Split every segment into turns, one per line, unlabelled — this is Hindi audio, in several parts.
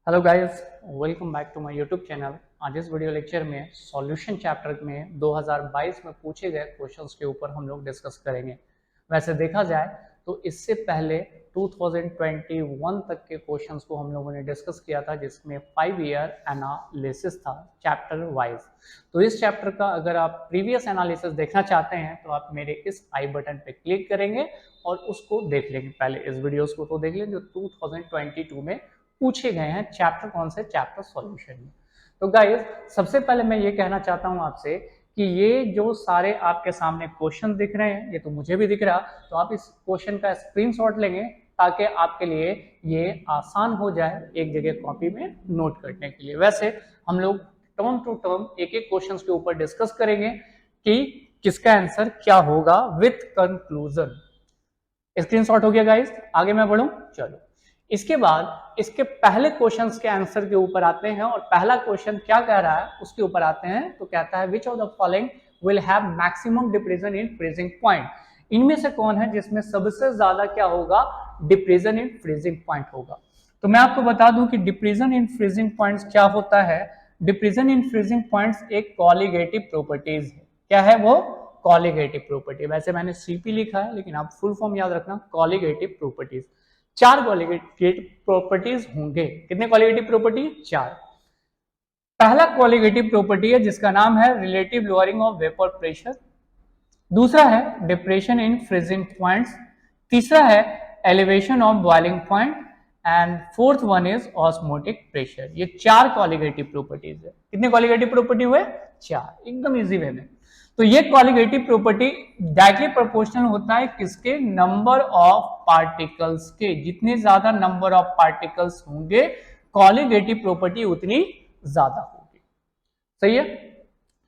Hello guys, welcome back to my YouTube channel. आज इस वीडियो लेक्चर में सॉल्यूशन चैप्टर में 2022 में पूछे गए क्वेश्चंस के ऊपर हम लोग डिस्कस करेंगे। वैसे देखा जाए तो इससे पहले 2021 तक के क्वेश्चंस को हम लोगों ने डिस्कस किया था, जिसमें 5 ईयर एनालिसिस था चैप्टर वाइज। तो इस चैप्टर का अगर आप प्रीवियस एनालिसिस देखना चाहते हैं तो आप मेरे इस आई बटन पे क्लिक करेंगे और उसको देख लेंगे। पहले इस वीडियोस को तो देख लेंगे जो 2022 में पूछे गए हैं। चैप्टर कौन से? चैप्टर सॉल्यूशन में। तो गाइस, सबसे पहले मैं ये कहना चाहता हूं आपसे कि ये जो सारे आपके सामने क्वेश्चन दिख रहे हैं, ये तो मुझे भी दिख रहा, तो आप इस क्वेश्चन का स्क्रीनशॉट लेंगे ताकि आपके लिए ये आसान हो जाए एक जगह कॉपी में नोट करने के लिए। वैसे हम लोग टर्म टू टर्म एक एक क्वेश्चन के ऊपर डिस्कस करेंगे कि किसका आंसर क्या होगा विथ कंक्लूजन। स्क्रीनशॉट हो गया गाइस, आगे मैं बढ़ूं? चलो, इसके बाद इसके पहले क्वेश्चंस के आंसर के ऊपर आते हैं और पहला क्वेश्चन क्या कह रहा है उसके ऊपर आते हैं। तो कहता है which of the following will have maximum depression in freezing point. इनमें से कौन है जिसमें सबसे ज्यादा क्या होगा? डिप्रेशन इन फ्रीजिंग पॉइंट होगा। तो मैं आपको बता दूं कि डिप्रेशन इन फ्रीजिंग पॉइंट्स क्या होता है। डिप्रेशन इन फ्रीजिंग पॉइंट्स एक कॉलिगेटिव प्रॉपर्टीज है। क्या है वो? Colligative property. वैसे मैंने सीपी लिखा है लेकिन आप फुल फॉर्म याद रखना, कॉलिगेटिव प्रॉपर्टीज। 4 कॉलिगेटिव प्रॉपर्टीज होंगे। कितने कॉलिगेटिव प्रॉपर्टी? 4। पहला कॉलिगेटिव प्रॉपर्टी है जिसका नाम है relative lowering of vapour pressure. दूसरा है डिप्रेशन इन फ्रीजिंग पॉइंट्स। तीसरा है elevation of boiling point and fourth one is osmotic pressure. ये 4 कॉलिगेटिव प्रॉपर्टीज है। कितने कॉलिगेटिव प्रॉपर्टी हुए? 4। एकदम इजी वे में। तो ये कॉलिगेटिव प्रॉपर्टी डायरेक्टली प्रोपोर्शनल होता है किसके? नंबर ऑफ पार्टिकल्स के। जितने ज्यादा नंबर ऑफ पार्टिकल्स होंगे कॉलिगेटिव प्रॉपर्टी उतनी ज्यादा होगी। सही है?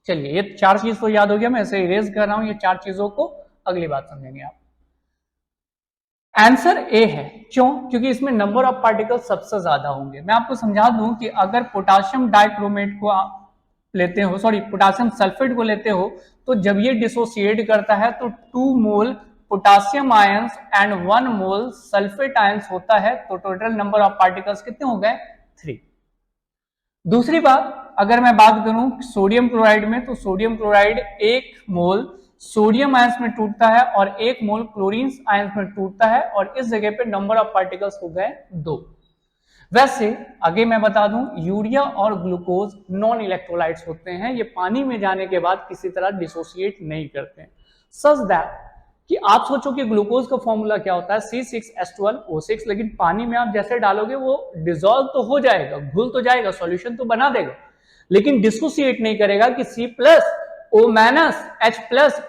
चलिए, ये 4 चीज तो याद हो गया, मैं ऐसे इरेज कर रहा हूं ये 4 चीजों को, अगली बात समझेंगे आप। आंसर ए है। क्यों? क्योंकि इसमें नंबर ऑफ पार्टिकल सबसे ज्यादा होंगे। मैं आपको समझा दूं कि अगर पोटाशियम डाइक्रोमेट को आप लेते हो, सॉरी पोटाशियम सल्फेट को लेते हो, तो जब ये डिसोसिएट करता है तो 2 mole potassium ions and 1 mole sulphate ions होता है। तो टोटल नंबर ऑफ पार्टिकल्स कितने हो गए? 3। दूसरी बात, अगर मैं बात करूं सोडियम क्लोराइड में, तो सोडियम क्लोराइड 1 मोल सोडियम आयंस में टूटता है और 1 मोल क्लोरीन आयंस में टूटता है, और इस जगह पे नंबर ऑफ पार्टिकल्स हो गए 2। वैसे आगे मैं बता दूं, यूरिया और ग्लूकोज नॉन इलेक्ट्रोलाइट्स होते हैं। ये पानी में जाने के बाद किसी तरह डिसोसिएट नहीं करते हैं। सच दैट कि आप सोचो कि ग्लूकोज का फॉर्मूला क्या होता है? C6H12O6, लेकिन पानी में आप जैसे डालोगे वो डिसॉल्व तो हो जाएगा, घुल तो जाएगा, सॉल्यूशन तो बना देगा, लेकिन डिसोसिएट नहीं करेगा कि C+O-H+,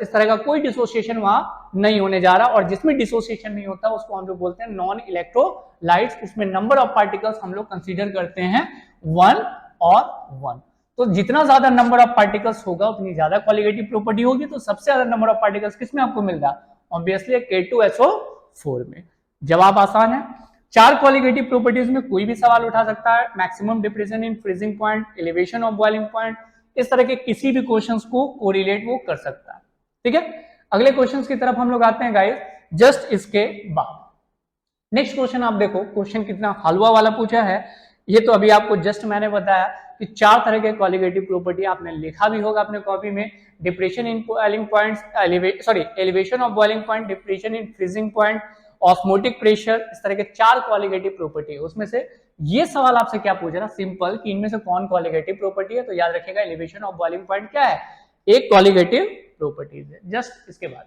इस तरह का कोई डिसोसिएशन वहां नहीं होने जा रहा। और जिसमें डिसोसिएशन नहीं होता उसको हम लोग बोलते हैं नॉन इलेक्ट्रोलाइट्स। इसमें नंबर ऑफ पार्टिकल्स हम लोग कंसीडर करते हैं 1 और 1। तो जितना ज्यादा नंबर ऑफ पार्टिकल्स होगा उतनी ज्यादा कॉलिगेटिव प्रॉपर्टी होगी। तो सबसे ज्यादा नंबर ऑफ पार्टिकल्स किसमें आपको मिल रहा है? ऑब्वियसली K2SO4 में। जवाब आसान है। 4 कॉलिगेटिव प्रॉपर्टीज में कोई भी सवाल उठा सकता है। Maximum depression in freezing point, elevation of boiling point, इस तरह के किसी भी क्वेश्चंस को कोरिलेट वो कर सकता है। ठीक है, अगले क्वेश्चंस की तरफ हम लोग आते हैं गाइस जस्ट इसके बाद। नेक्स्ट क्वेश्चन आप देखो, क्वेश्चन कितना हलवा वाला पूछा है। ये तो अभी आपको जस्ट मैंने बताया कि 4 तरह के कॉलिगेटिव प्रॉपर्टी आपने लिखा भी होगा अपने कॉपी में। Depression in boiling points, elevation of boiling point, depression in freezing point, osmotic pressure, इस तरह के 4 कॉलिगेटिव प्रॉपर्टी है। उसमें से ये सवाल आपसे क्या पूछ रहा? सिंपल कि इनमें से कौन कॉलिगेटिव प्रॉपर्टी है। तो याद रखिएगा एलिवेशन ऑफ बॉइलिंग पॉइंट क्या है? एक कॉलिगेटिव प्रॉपर्टीज है। जस्ट इसके बाद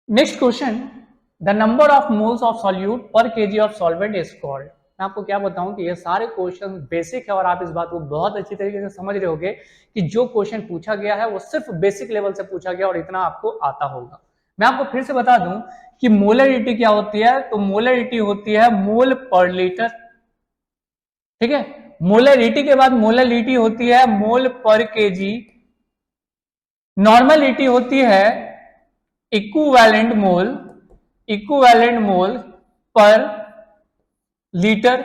next question, the number of moles of solute per kg of solvent is called. मैं आपको क्या बताऊं कि ये सारे क्वेश्चन बेसिक है और आप इस बात को बहुत अच्छी तरीके से समझ रहे होंगे कि जो क्वेश्चन पूछा गया है वो सिर्फ बेसिक लेवल से पूछा गया और इतना आपको आता होगा। मैं आपको फिर से बता दूं कि मोलरिटी क्या होती है। तो मोलरिटी होती है मोल पर लीटर। ठीक है, मोलरिटी के बाद मोलरिटी होती है मोल पर केजी। नॉर्मलिटी होती है इक्विवेलेंट मोल पर लीटर,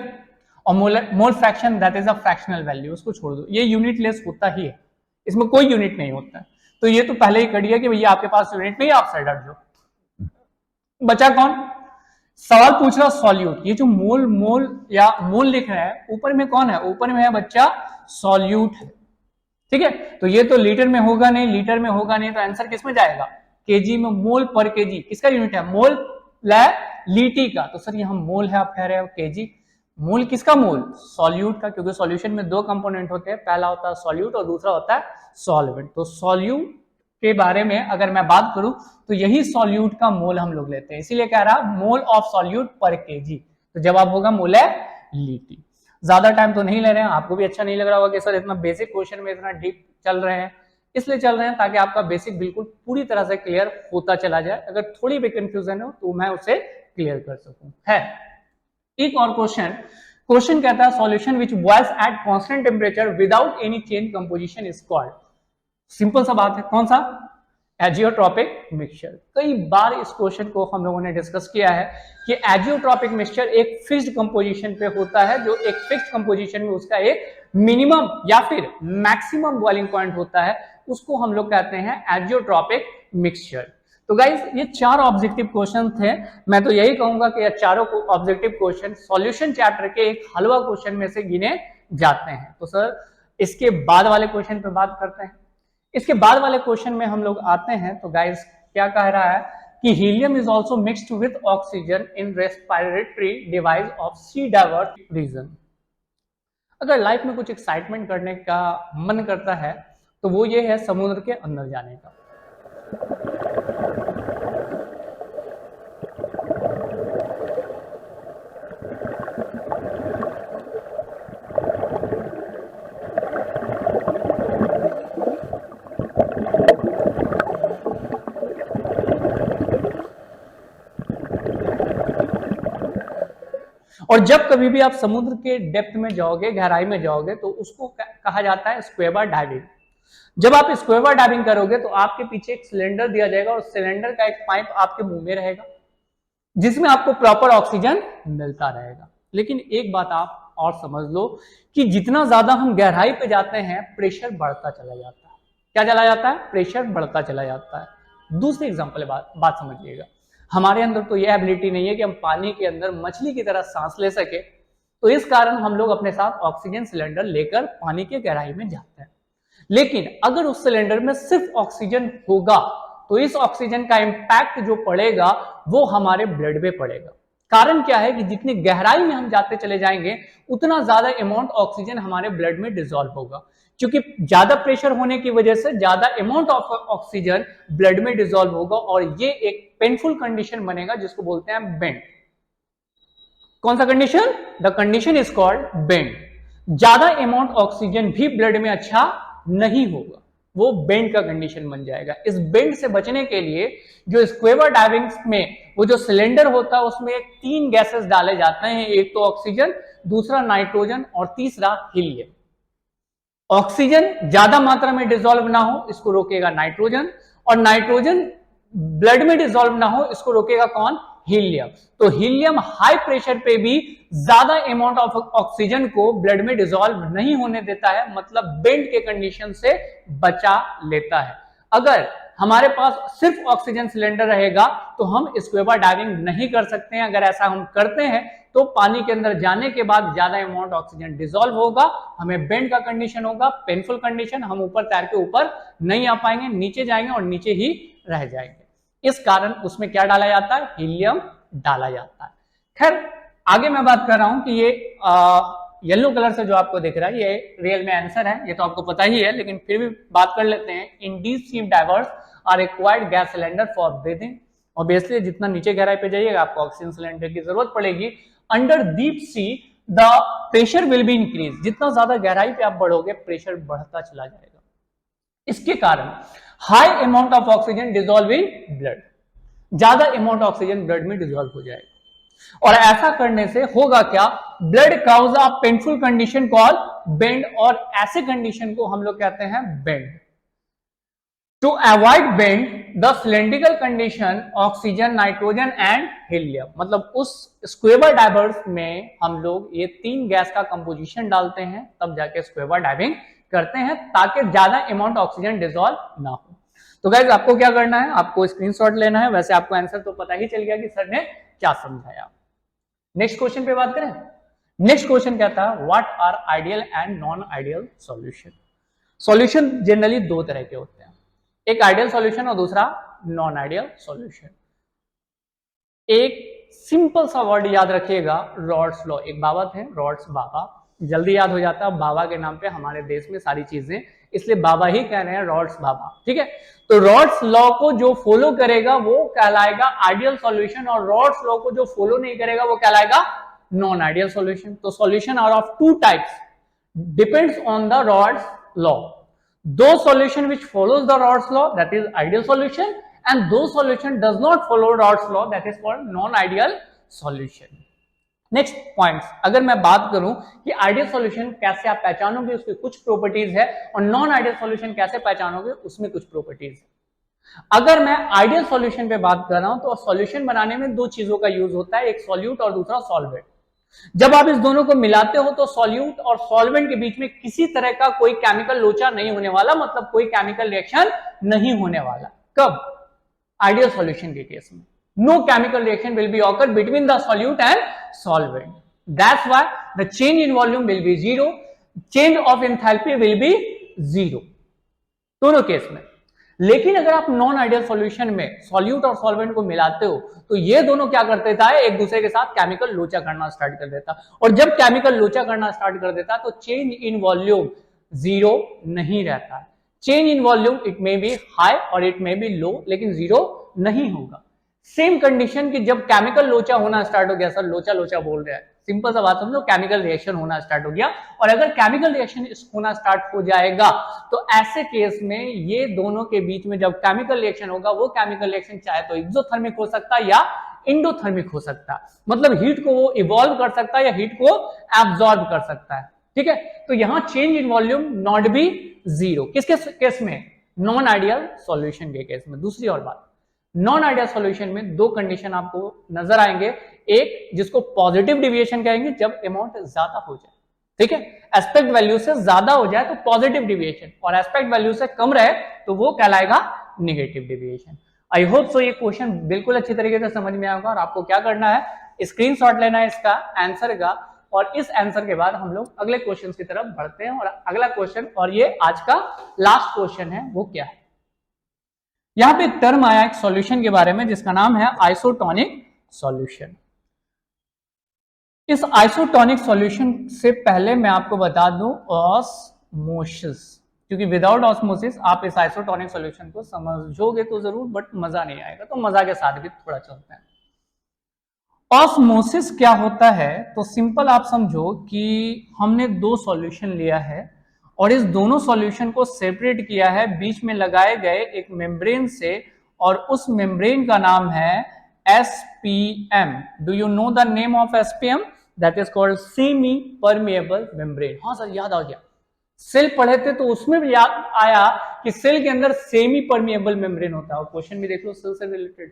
और mole fraction that is a fractional value, उसको छोड़ दो, ये यूनिट लेस होता ही है, इसमें कोई यूनिट नहीं होता है। तो ये तो पहले ही कर दिया कि भैया आपके पास यूनिट नहीं, आप साइड हट जाओ। बचा कौन? सवाल पूछ रहा सॉल्यूट, ये जो मोल मोल या मोल लिख रहा है ऊपर में कौन है, ऊपर में है बच्चा सॉल्यूट है, ठीक है। तो ये तो लीटर में होगा नहीं, लीटर में होगा नहीं, तो आंसर किस में जाएगा, केजी में। मोल पर केजी किसका यूनिट है, मोल लीटी का, तो सर यहाँ मोल है, आप कह रहे हो केजी। मोल किसका, मोल सॉल्यूट का, क्योंकि सॉल्यूशन में दो कंपोनेंट होते हैं, पहला होता है सॉल्यूट और दूसरा होता है सॉल्वेंट। तो सॉल्यूट के बारे में अगर मैं बात करूं तो यही सॉल्यूट का मोल हम लोग लेते हैं, इसीलिए कह रहा mole of solute per KG. तो जवाब होगा मोलैलिटी। ज्यादा टाइम तो नहीं ले रहे हैं, आपको भी अच्छा नहीं लग रहा होगा कि सर इतना बेसिक क्वेश्चन में इतना डीप चल रहे हैं, इसलिए चल रहे हैं ताकि आपका बेसिक बिल्कुल पूरी तरह से क्लियर होता चला जाए। अगर थोड़ी भी कंफ्यूजन हो तो मैं उसे क्लियर कर सकूं। है एक और क्वेश्चन कहता है solution which boils at constant temperature without any change composition is called. Simple सा बात है, कौन सा, एजियोट्रॉपिक मिक्सचर। कई बार इस क्वेश्चन को हम लोगों ने डिस्कस किया है कि एजियोट्रॉपिक मिक्सचर एक फिक्स्ड कंपोजिशन पे होता है, जो एक फिक्स्ड कंपोजिशन में उसका एक मिनिमम या फिर मैक्सिमम बॉइलिंग पॉइंट होता है, उसको हम लोग कहते हैं एजियोट्रॉपिक मिक्सचर। तो गाइस ये चार ऑब्जेक्टिव क्वेश्चन थे, मैं तो यही कहूंगा कि ये चारों ऑब्जेक्टिव क्वेश्चन सॉल्यूशन चैप्टर के एक हलवा क्वेश्चन में से गिने जाते हैं। तो सर इसके बाद वाले क्वेश्चन पे बात करते हैं। इसके बाद वाले क्वेश्चन में हम लोग आते हैं, तो गाइस क्या कह रहा है कि helium is also mixed with oxygen in respiratory device of sea divers region. अगर लाइफ में कुछ एक्साइटमेंट करने का मन करता है तो वो ये है समुद्र के अंदर जाने का। और जब कभी भी आप समुद्र के डेप्थ में जाओगे, गहराई में जाओगे, तो उसको कहा जाता है स्क्यूबा डाइविंग। जब आप स्क्यूबा डाइविंग करोगे तो आपके पीछे एक सिलेंडर दिया जाएगा और सिलेंडर का एक पाइप आपके मुंह में रहेगा, जिसमें आपको प्रॉपर ऑक्सीजन मिलता रहेगा। लेकिन एक बात आप और समझ लो कि जितना ज्यादा हम गहराई पे जाते हैं प्रेशर बढ़ता चला जाता है। क्या चला जाता है, प्रेशर बढ़ता चला जाता है। दूसरी एग्जाम्पल बात समझिएगा, हमारे अंदर तो यह एबिलिटी नहीं है कि हम पानी के अंदर मछली की तरह सांस ले सके, तो इस कारण हम लोग अपने साथ ऑक्सीजन सिलेंडर लेकर पानी के गहराई में जाते हैं। लेकिन अगर उस सिलेंडर में सिर्फ ऑक्सीजन होगा तो इस ऑक्सीजन का इंपैक्ट जो पड़ेगा वो हमारे ब्लड में पड़ेगा। कारण क्या है कि जितनी गहराई में हम जाते चले जाएंगे उतना ज्यादा अमाउंट ऑक्सीजन हमारे ब्लड में डिसॉल्व होगा, क्योंकि ज्यादा प्रेशर होने की वजह से ज्यादा अमाउंट ऑफ ऑक्सीजन ब्लड में डिसॉल्व होगा और ये एक पेनफुल कंडीशन बनेगा जिसको बोलते हैं बेंड। कौन सा condition, the condition is called bend. ज्यादा अमाउंट ऑक्सीजन भी ब्लड में अच्छा नहीं होगा, वो बेंड का कंडीशन बन जाएगा। इस बेंड से बचने के लिए जो स्क्यूबा डाइविंग में वो जो सिलेंडर होता है उसमें 3 गैसेस डाले जाते हैं, एक तो ऑक्सीजन, दूसरा नाइट्रोजन और तीसरा हीलियम। ऑक्सीजन ज्यादा मात्रा में डिसॉल्व ना हो इसको रोकेगा नाइट्रोजन, और नाइट्रोजन ब्लड में डिसॉल्व ना हो इसको रोकेगा कौन, हीलियम। तो हीलियम हाई प्रेशर पे भी ज्यादा अमाउंट ऑफ ऑक्सीजन को ब्लड में डिसॉल्व नहीं होने देता है, मतलब बेंड के कंडीशन से बचा लेता है। अगर हमारे पास सिर्फ ऑक्सीजन सिलेंडर रहेगा तो हम स्क्यूबा डाइविंग नहीं कर सकते हैं। अगर ऐसा हम करते हैं तो पानी के अंदर जाने के बाद ज्यादा अमाउंट ऑक्सीजन डिसॉल्व होगा, हमें बेंड का कंडीशन होगा, पेनफुल कंडीशन, हम ऊपर तैर के ऊपर नहीं आ पाएंगे, नीचे जाएंगे और नीचे ही रह जाएंगे। इस कारण उसमें क्या डाला जाता है, हीलियम डाला जाता है। खैर आगे मैं बात कर रहा हूं कि ये येलो कलर से जो आपको दिख रहा है ये रियल में आंसर है, ये तो आपको पता ही है, लेकिन फिर भी बात कर लेते हैं। In deep sea divers are required gas cylinder for breathing. Obviously जितना नीचे गहराई पे जाइएगा आपको ऑक्सीजन सिलेंडर की जरूरत पड़ेगी। Under deep see the pressure will be increase. जितना ज्यादा गहराई पे आप बढ़ोगे प्रेशर बढ़ता चला जाएगा। इसके कारण high amount of oxygen dissolve in blood, ज्यादा अमाउंट ऑक्सीजन ब्लड में डिसॉल्व हो जाएगा। और ऐसा करने से होगा क्या, blood cause a painful condition call bend, और ऐसे कंडीशन को हम लोग कहते हैं bend. To avoid bend the cylindrical condition oxygen, nitrogen and helium, मतलब उस स्क्यूबा डाइवर्स में हम लोग ये 3 गैस का कंपोजिशन डालते हैं तब जाके स्क्यूबा डाइविंग करते हैं, ताकि ज्यादा अमाउंट ऑक्सीजन डिसॉल्व ना हो। तो गाइस आपको क्या करना है, आपको स्क्रीनशॉट लेना है। वैसे आपको आंसर तो पता ही चल गया कि सर ने क्या समझाया। नेक्स्ट क्वेश्चन पे बात करें। नेक्स्ट क्वेश्चन कहता है what are ideal and non ideal solution. Solution generally दो तरह के होते हैं, एक आइडियल सॉल्यूशन और दूसरा नॉन आइडियल सॉल्यूशन। एक सिंपल सा वर्ड याद रखिएगा, रॉड्स लॉ। एक बाबा थे रॉड्स बाबा, जल्दी याद हो जाता है, बाबा के नाम पे हमारे देश में सारी चीजें, इसलिए बाबा ही कह रहे हैं रॉड्स बाबा, ठीक है। तो रॉड्स लॉ को जो फॉलो करेगा वो कहलाएगा आइडियल सॉल्यूशन, और रॉड्स लॉ को जो फॉलो नहीं करेगा वो कहलाएगा नॉन आइडियल सॉल्यूशन। तो solution are of two types, depends on the Raoult's law. दो solution which follows the Raoult's law that is ideal solution, and those solution does not follow Rod's law that is called non-ideal solution. Next points, अगर मैं बात करूं कि आइडियल सॉल्यूशन कैसे आप पहचानोगे, उसकी कुछ प्रॉपर्टीज है, और नॉन आइडियल सॉल्यूशन कैसे पहचानोगे, उसमें कुछ प्रॉपर्टीज है। अगर मैं आइडियल सॉल्यूशन पे बात कर रहा हूं तो सॉल्यूशन बनाने में दो चीजों का यूज होता है, एक सॉल्यूट और दूसरा सॉल्वेंट। जब आप इस दोनों को मिलाते हो तो सॉल्यूट और सॉल्वेंट के बीच में किसी तरह का कोई केमिकल लोचा नहीं होने वाला, मतलब कोई केमिकल रिएक्शन नहीं होने वाला। कब? आइडियल सॉल्यूशन के केस में no chemical reaction will be occur between the solute and solvent. That's why the change in volume will be zero, change of enthalpy will be zero दोनों केस में। लेकिन अगर आप नॉन आइडियल सॉल्यूशन में सॉल्यूट और सॉल्वेंट को मिलाते हो तो ये दोनों क्या करते था, एक दूसरे के साथ केमिकल लोचा करना स्टार्ट कर देता, और जब केमिकल लोचा करना स्टार्ट कर देता तो चेंज इन वॉल्यूम जीरो नहीं रहता है। Change in volume it may be high और इट मे बी लो, लेकिन जीरो नहीं होगा। सेम कंडीशन की जब केमिकल लोचा होना स्टार्ट हो गया, सर लोचा लोचा बोल रहा है, सिंपल सा बात समझो, केमिकल रिएक्शन होना स्टार्ट हो गया, और अगर केमिकल रिएक्शन होना स्टार्ट हो जाएगा तो ऐसे केस में ये दोनों के बीच में जब केमिकल रिएक्शन होगा, वो केमिकल रिएक्शन चाहे तो एक्सोथर्मिक हो सकता है या इंडोथर्मिक हो सकता है, मतलब हीट को वो इवॉल्व कर सकता है या हीट को एब्जॉर्ब कर सकता है, ठीक है। तो यहां change in volume not be zero, किसके केस में? नॉन आइडियल सॉल्यूशन के केस में। दूसरी और बात, नॉन आइडियल सॉल्यूशन में दो कंडीशन आपको नजर आएंगे, एक जिसको पॉजिटिव डिविएशन कहेंगे जब अमाउंट ज्यादा हो जाए, ठीक है, एस्पेक्ट वैल्यू से ज्यादा हो जाए तो पॉजिटिव डिविएशन, और एस्पेक्ट वैल्यू से कम रहे तो वो कहलाएगा negative deviation. I hope so ये क्वेश्चन बिल्कुल अच्छी तरीके से समझ में आएगा, और आपको क्या करना है, स्क्रीनशॉट लेना है इसका आंसर का, और इस आंसर के बाद हम लोग अगले क्वेश्चन की तरफ बढ़ते हैं। और अगला क्वेश्चन, और ये आज का लास्ट क्वेश्चन है, वो क्या है, यहां पे एक टर्म आया एक सॉल्यूशन के बारे में जिसका नाम है आइसोटोनिक सॉल्यूशन। इस आइसोटोनिक सॉल्यूशन से पहले मैं आपको बता दूं ऑस्मोसिस, क्योंकि विदाउट ऑस्मोसिस आप इस आइसोटोनिक सॉल्यूशन को समझोगे तो जरूर, बट मजा नहीं आएगा, तो मजा के साथ भी थोड़ा चलते हैं। ऑस्मोसिस क्या होता है, तो सिंपल आप समझो कि हमने दो सॉल्यूशन लिया है और इस दोनों सॉल्यूशन को सेपरेट किया है, बीच में लगाए गए एक मेम्ब्रेन से, और उस मेम्ब्रेन का नाम है SPM। Do you know the name of SPM? That is called semi permeable membrane. हाँ सर याद आ गया, सेल पढ़े थे तो उसमें भी याद आया कि सेल के अंदर सेमी परमिएबल मेम्ब्रेन होता है, और क्वेश्चन भी देख लो सेल से रिलेटेड।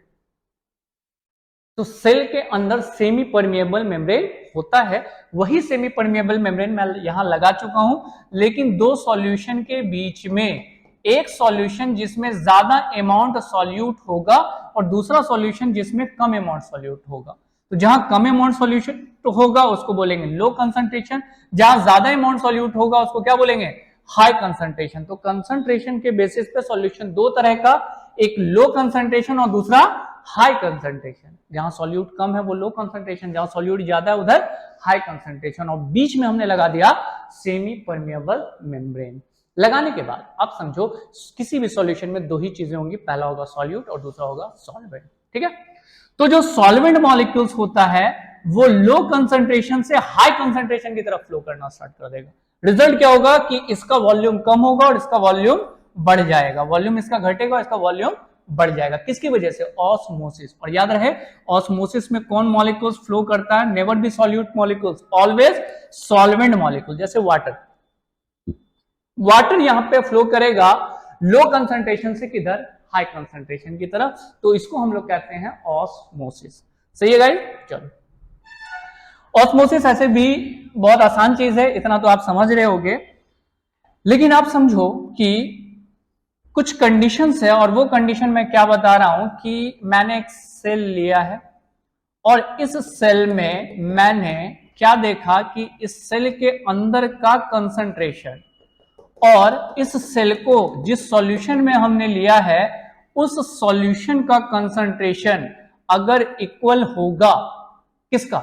तो सेल के अंदर सेमी परमिएबल मेम्ब्रेन होता है, वही सेमी परमिएबल मेम्ब्रेन मैं यहां लगा चुका हूं, लेकिन दो सॉल्यूशन के बीच में एक सॉल्यूशन जिसमें ज्यादा अमाउंट सॉल्यूट होगा और दूसरा सॉल्यूशन जिसमें कम अमाउंट सॉल्यूट होगा। तो जहां कम अमाउंट सॉल्यूशन तो होगा उसको बोलेंगे लो कंसंट्रेशन, जहां ज्यादा अमाउंट सॉल्यूट होगा उसको क्या बोलेंगे? High concentration. तो कंसंट्रेशन के बेसिस पे सॉल्यूशन दो तरह का, एक लो कंसंट्रेशन और दूसरा हाई कंसंट्रेशन। जहां सॉल्यूट कम है वो लो कंसंट्रेशन, जहां सॉल्यूट ज्यादा है उधर हाई कंसंट्रेशन, और बीच में हमने लगा दिया सेमी परमिएबल मेम्ब्रेन। लगाने के बाद आप समझो किसी भी सॉल्यूशन में दो ही चीजें होंगी, पहला होगा सॉल्यूट और दूसरा होगा सॉल्वेंट, ठीक है। तो जो सॉल्वेंट मॉलिक्यूल्स होता है वो लो कंसंट्रेशन से हाई कंसंट्रेशन की तरफ फ्लो करना स्टार्ट कर देगा। रिजल्ट क्या होगा कि इसका वॉल्यूम कम होगा और इसका वॉल्यूम बढ़ जाएगा, वॉल्यूम इसका घटेगा और इसका वॉल्यूम बढ़ जाएगा। किसकी वजह से? ऑस्मोसिस। और याद रहे ऑस्मोसिस में कौन मॉलिक्यूल्स फ्लो करता है? Never be solute molecules, always solvent molecule. जैसे वाटर, वाटर यहां पे फ्लो करेगा लो कंसंट्रेशन से किधर? हाई कंसंट्रेशन की तरफ, तो इसको हम लोग कहते हैं ऑस्मोसिस। सही है गाइस? चलो, ऑस्मोसिस ऐसे भी बहुत आसान चीज है, इतना तो आप समझ रहे होगे, लेकिन आप समझो कि कुछ कंडीशंस है, और वो कंडीशन मैं क्या बता रहा हूं कि मैंने एक सेल लिया है और इस सेल में मैंने क्या देखा कि इस सेल के अंदर का कंसंट्रेशन और इस सेल को जिस सॉल्यूशन में हमने लिया है उस सॉल्यूशन का कंसंट्रेशन अगर इक्वल होगा, किसका,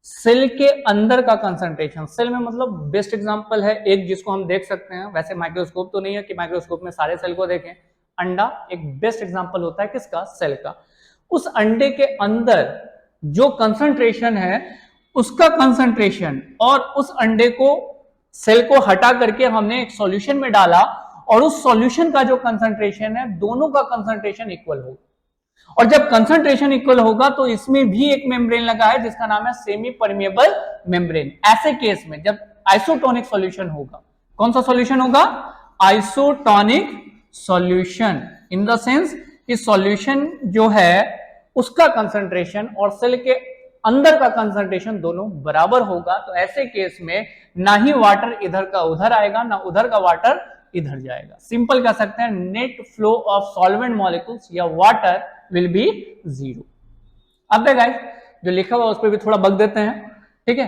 सेल के अंदर का कंसंट्रेशन। सेल में मतलब बेस्ट एग्जांपल है एक जिसको हम देख सकते हैं, वैसे माइक्रोस्कोप तो नहीं है कि माइक्रोस्कोप में सारे सेल को देखें, अंडा एक बेस्ट एग्जांपल होता है किसका, सेल का। उस अंडे के अंदर जो कंसंट्रेशन है उसका कंसंट्रेशन और उस अंडे को, सेल को हटा करके हमने एक सॉल्यूशन में डाला और उस सॉल्यूशन का जो कंसंट्रेशन है दोनों का कंसंट्रेशन इक्वल होगा। और जब कंसंट्रेशन इक्वल होगा तो इसमें भी एक मेम्ब्रेन लगा है जिसका नाम है सेमी परमिएबल मेम्ब्रेन। ऐसे केस में जब आइसोटोनिक सॉल्यूशन होगा, कौन सा सॉल्यूशन होगा, isotonic solution, in the sense कि सॉल्यूशन जो है उसका कंसंट्रेशन और सेल के अंदर का कंसंट्रेशन दोनों बराबर होगा, तो ऐसे केस में ना ही वाटर इधर का उधर आएगा ना उधर का वाटर इधर जाएगा। सिंपल कह सकते हैं net flow of solvent molecules या वाटर विल बी जीरो। अब गाइस जो लिखा हुआ उस पर भी थोड़ा बग देते हैं, ठीक है।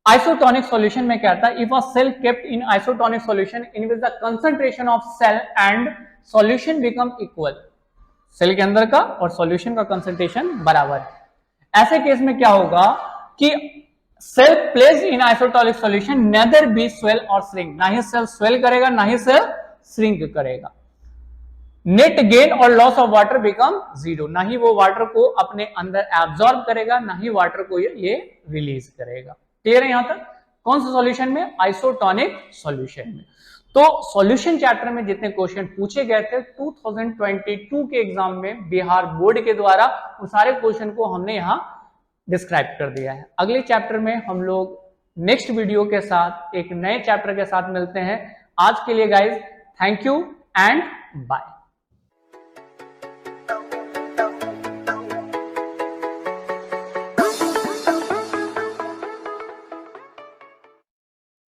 आइसोटोनिक सॉल्यूशन में क्या था, if a cell kept in isotonic solution in which the concentration of cell and solution become equal, cell के अंदर का और सॉल्यूशन का कंसंट्रेशन बराबर है। ऐसे केस में क्या होगा कि cell placed in isotonic solution neither be swell और श्रिंक, ना ही सेल स्वेल करेगा ना ही सेल श्रिंक करेगा। नेट गेन और loss of water become zero, ना ही वो वाटर को अपने अंदर एब्जॉर्ब करेगा ना ही वाटर को ये रिलीज करेगा। क्लियर है यहां तक। कौन सा सॉल्यूशन में, आइसोटोनिक सॉल्यूशन में। तो सॉल्यूशन चैप्टर में जितने क्वेश्चन पूछे गए थे 2022 के एग्जाम में बिहार बोर्ड के द्वारा, उन सारे क्वेश्चन को हमने यहां डिस्क्राइब कर दिया है। अगले चैप्टर में हम लोग नेक्स्ट वीडियो के साथ एक नए चैप्टर के साथ मिलते हैं। आज के लिए guys thank you and bye.